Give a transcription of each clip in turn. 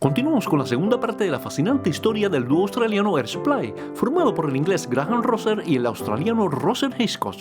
Continuamos con la segunda parte de la fascinante historia del dúo australiano Air Supply, formado por el inglés Graham Rosser y el australiano Roger Hitchcock.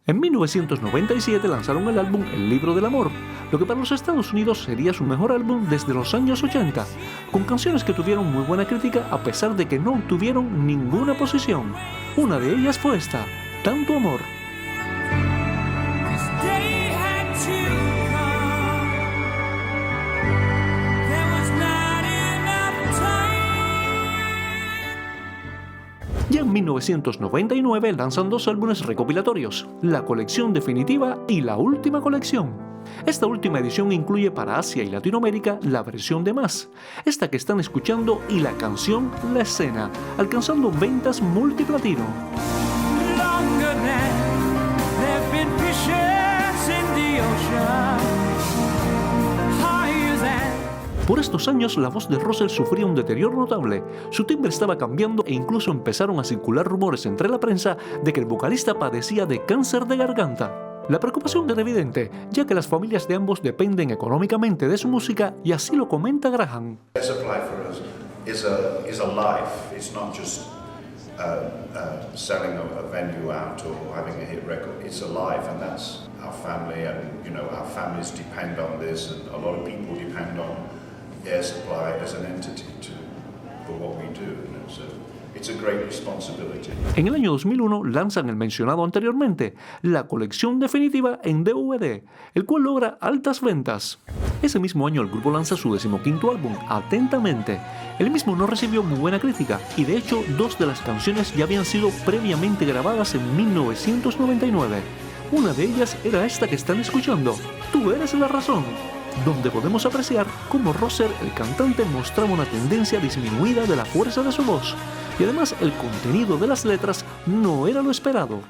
En 1997 lanzaron el álbum El Libro del Amor, lo que para los Estados Unidos sería su mejor álbum desde los años 80, con canciones que tuvieron muy buena crítica a pesar de que no obtuvieron ninguna posición. Una de ellas fue esta, Tanto Amor. Ya en 1999 lanzan dos álbumes recopilatorios, La Colección Definitiva y La Última Colección. Esta última edición incluye para Asia y Latinoamérica la versión de Más, esta que están escuchando, y la canción La Escena, alcanzando ventas multiplatino. Por estos años, la voz de Russell sufría un deterioro notable. Su timbre estaba cambiando e incluso empezaron a circular rumores entre la prensa de que el vocalista padecía de cáncer de garganta. La preocupación era evidente, ya que las familias de ambos dependen económicamente de su música, y así lo comenta Graham. Air Supply for us is a life. It's not just selling a venue out or having a hit record. It's a life, and that's our family, and our families depend on this, and a lot of people depend on Air Supply as an entity for what we do. So it's a great responsibility. En el año 2001 lanzan el mencionado anteriormente, La Colección Definitiva en DVD, el cual logra altas ventas. Ese mismo año el grupo lanza su 15º álbum, Atentamente. El mismo no recibió muy buena crítica, y de hecho dos de las canciones ya habían sido previamente grabadas en 1999. Una de ellas era esta que están escuchando, Tú eres la razón, donde podemos apreciar cómo Rosser, el cantante, mostraba una tendencia disminuida de la fuerza de su voz, y además el contenido de las letras no era lo esperado.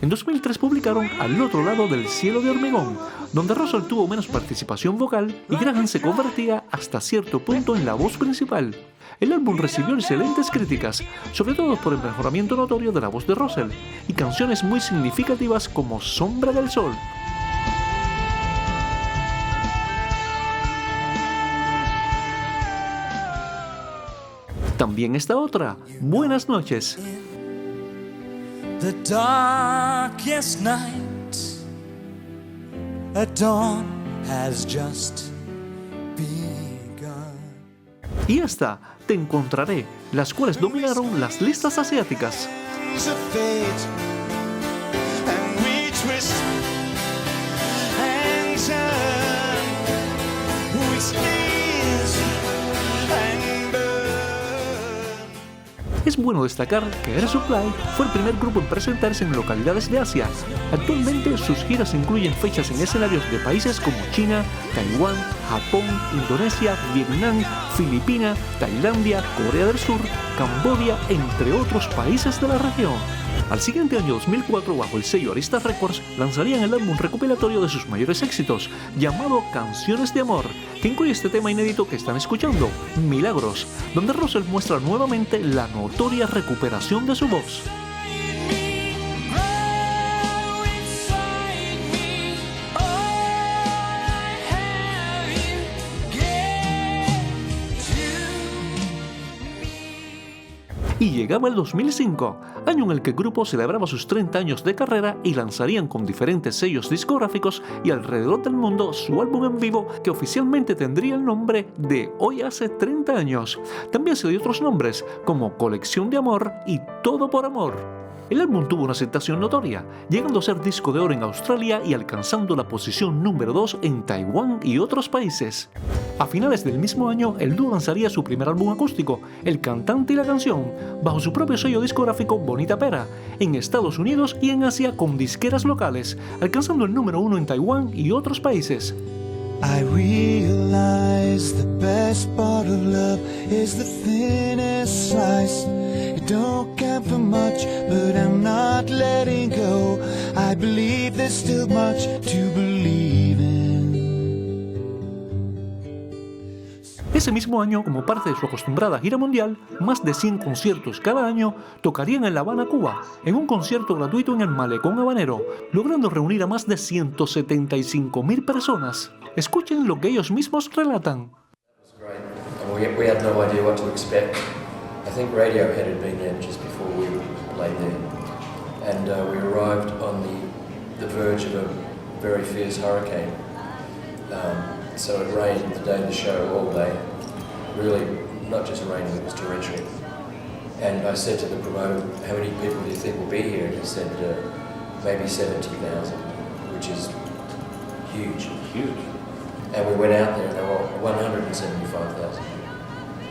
En 2003 publicaron Al otro lado del cielo de hormigón, donde Rosser tuvo menos participación vocal y Graham se convertía hasta cierto punto en la voz principal. El álbum recibió excelentes críticas, sobre todo por el mejoramiento notorio de la voz de Rosser, y canciones muy significativas como Sombra del Sol. También esta otra, Buenas noches. The darkest night, a dawn has just begun. Y esta, Te encontraré, las cuales dominaron las listas asiáticas. Es bueno destacar que Air Supply fue el primer grupo en presentarse en localidades de Asia. Actualmente sus giras incluyen fechas en escenarios de países como China, Taiwán, Japón, Indonesia, Vietnam, Filipinas, Tailandia, Corea del Sur, Camboya, entre otros países de la región. Al siguiente año 2004, bajo el sello Arista Records, lanzarían el álbum recopilatorio de sus mayores éxitos, llamado Canciones de Amor, que incluye este tema inédito que están escuchando, Milagros, donde Russell muestra nuevamente la notoria recuperación de su voz. Y llegaba el 2005, año en el que el grupo celebraba sus 30 años de carrera y lanzarían con diferentes sellos discográficos y alrededor del mundo su álbum en vivo, que oficialmente tendría el nombre de Hoy hace 30 años. También se dio otros nombres como Colección de Amor y Todo por Amor. El álbum tuvo una aceptación notoria, llegando a ser disco de oro en Australia y alcanzando la posición número 2 en Taiwán y otros países. A finales del mismo año, el dúo lanzaría su primer álbum acústico, El cantante y la canción, bajo su propio sello discográfico Bonita Pera, en Estados Unidos y en Asia con disqueras locales, alcanzando el número 1 en Taiwán y otros países. I realize the best part of love is the thinnest slice. It don't count for much, but I'm not letting go. I believe there's still much to believe in. Ese mismo año, como parte de su acostumbrada gira mundial, más de 100 conciertos cada año tocarían en La Habana, Cuba, en un concierto gratuito en el Malecón Habanero, logrando reunir a más de 175.000 personas. Escuchen lo que ellos mismos relatan. We had no idea what to expect. I think Radiohead had been there just before we played there. And we arrived on the verge of a very fierce hurricane. So it rained the day of the show all day. Really, not just raining, it was torrential. And I said to the promoter, how many people do you think will be here? And he said, maybe 70,000, which is huge. Huge. And we went out there and there were 175,000.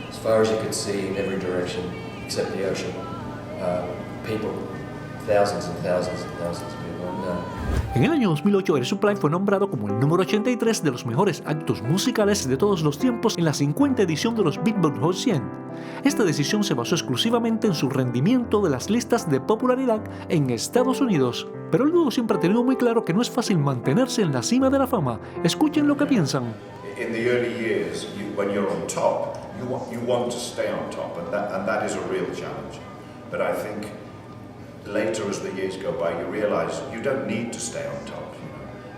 As far as you could see in every direction, except the ocean, people, thousands and thousands and thousands of people. En el año 2008, Air Supply fue nombrado como el número 83 de los mejores actos musicales de todos los tiempos en la 50ª edición de los Billboard Hot 100. Esta decisión se basó exclusivamente en su rendimiento de las listas de popularidad en Estados Unidos. Pero el dúo siempre ha tenido muy claro que no es fácil mantenerse en la cima de la fama. Escuchen lo que piensan. In the early years, when you're on top, you want to stay on top, and that is a real challenge. But I think later, as the years go by, you realize you don't need to stay on top.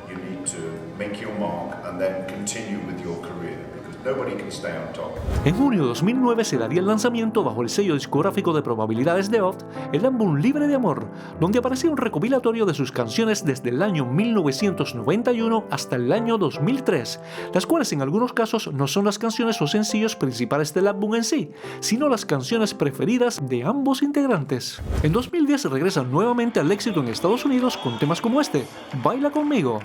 You need to make your mark and then continue with your career, because nobody can stay on top. En junio de 2009 se daría el lanzamiento bajo el sello discográfico de probabilidades de Oft, el álbum Libre de Amor, donde aparecía un recopilatorio de sus canciones desde el año 1991 hasta el año 2003, las cuales en algunos casos no son las canciones o sencillos principales del álbum en sí, sino las canciones preferidas de ambos integrantes. En 2010 regresan nuevamente al éxito en Estados Unidos con temas como este, Baila Conmigo.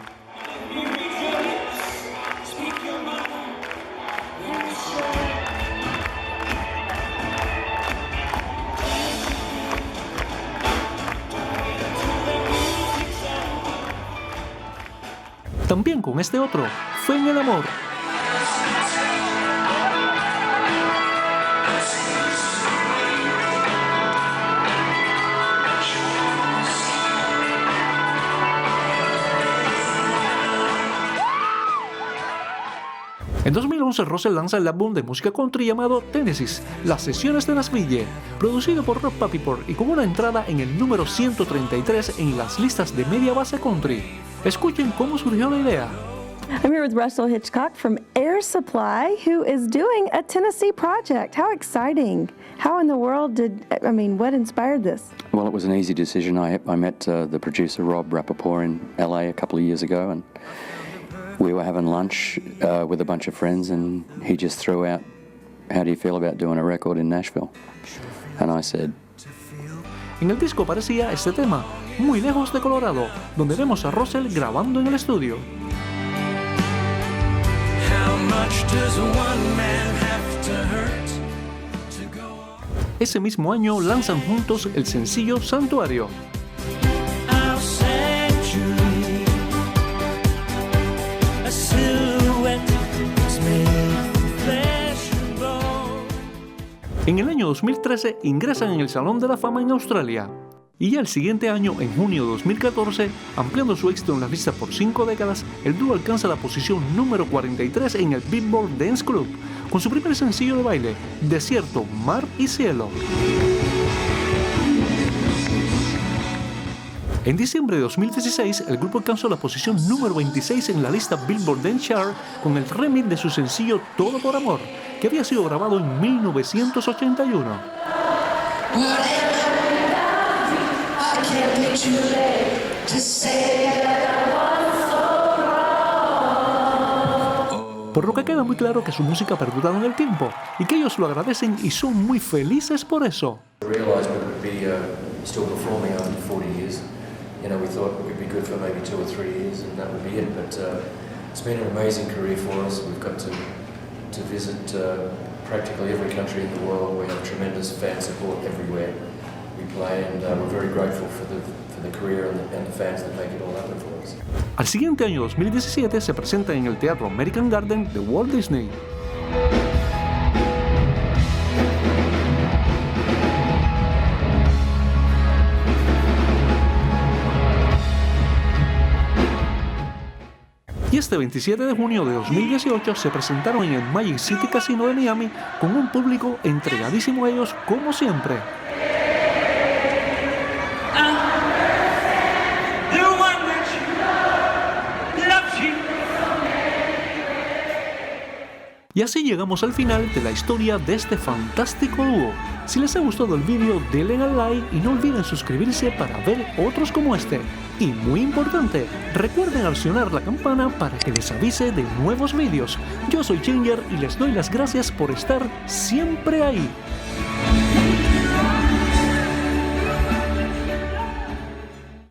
También con este otro, Fe en el Amor. En 2011, Russell lanza el álbum de música country llamado Tennessee, Las Sesiones de Nashville, producido por Rob Papiport y con una entrada en el número 133 en las listas de media base country. Escuchen cómo surgió la idea. I'm here with Russell Hitchcock from Air Supply, who is doing a Tennessee project. How exciting. How in the world what inspired this? Well, it was an easy decision. I met the producer, Rob Rappaport, in LA a couple of years ago, and we were having lunch with a bunch of friends, and he just threw out, how do you feel about doing a record in Nashville? And I said... En el disco aparecía este tema, Muy lejos de Colorado, donde vemos a Russell grabando en el estudio. Ese mismo año lanzan juntos el sencillo Santuario. En el año 2013 ingresan en el Salón de la Fama en Australia. Y ya el siguiente año, en junio de 2014, ampliando su éxito en las listas por 5 décadas, el dúo alcanza la posición número 43 en el Billboard Dance Club, con su primer sencillo de baile, Desierto, Mar y Cielo. En diciembre de 2016, el grupo alcanzó la posición número 26 en la lista Billboard Dance Chart con el remix de su sencillo Todo por Amor, que había sido grabado en 1981. Por lo que queda muy claro que su música ha perdurado en el tiempo y que ellos lo agradecen y son muy felices por eso. We thought it would be good for maybe 2 or 3 years, and that would be it. But it's been an amazing career for us. We've got to visit practically every country in the world. We have tremendous fan support everywhere we play, and we're very grateful for the career and the fans that make it all happen for us. Al siguiente año 2017 se presenta en el Teatro American Garden de Walt Disney. Y este 27 de junio de 2018 se presentaron en el Magic City Casino de Miami con un público entregadísimo a ellos como siempre. Y así llegamos al final de la historia de este fantástico dúo. Si les ha gustado el vídeo, denle al like y no olviden suscribirse para ver otros como este. Y muy importante, recuerden accionar la campana para que les avise de nuevos vídeos. Yo soy Ginger y les doy las gracias por estar siempre ahí.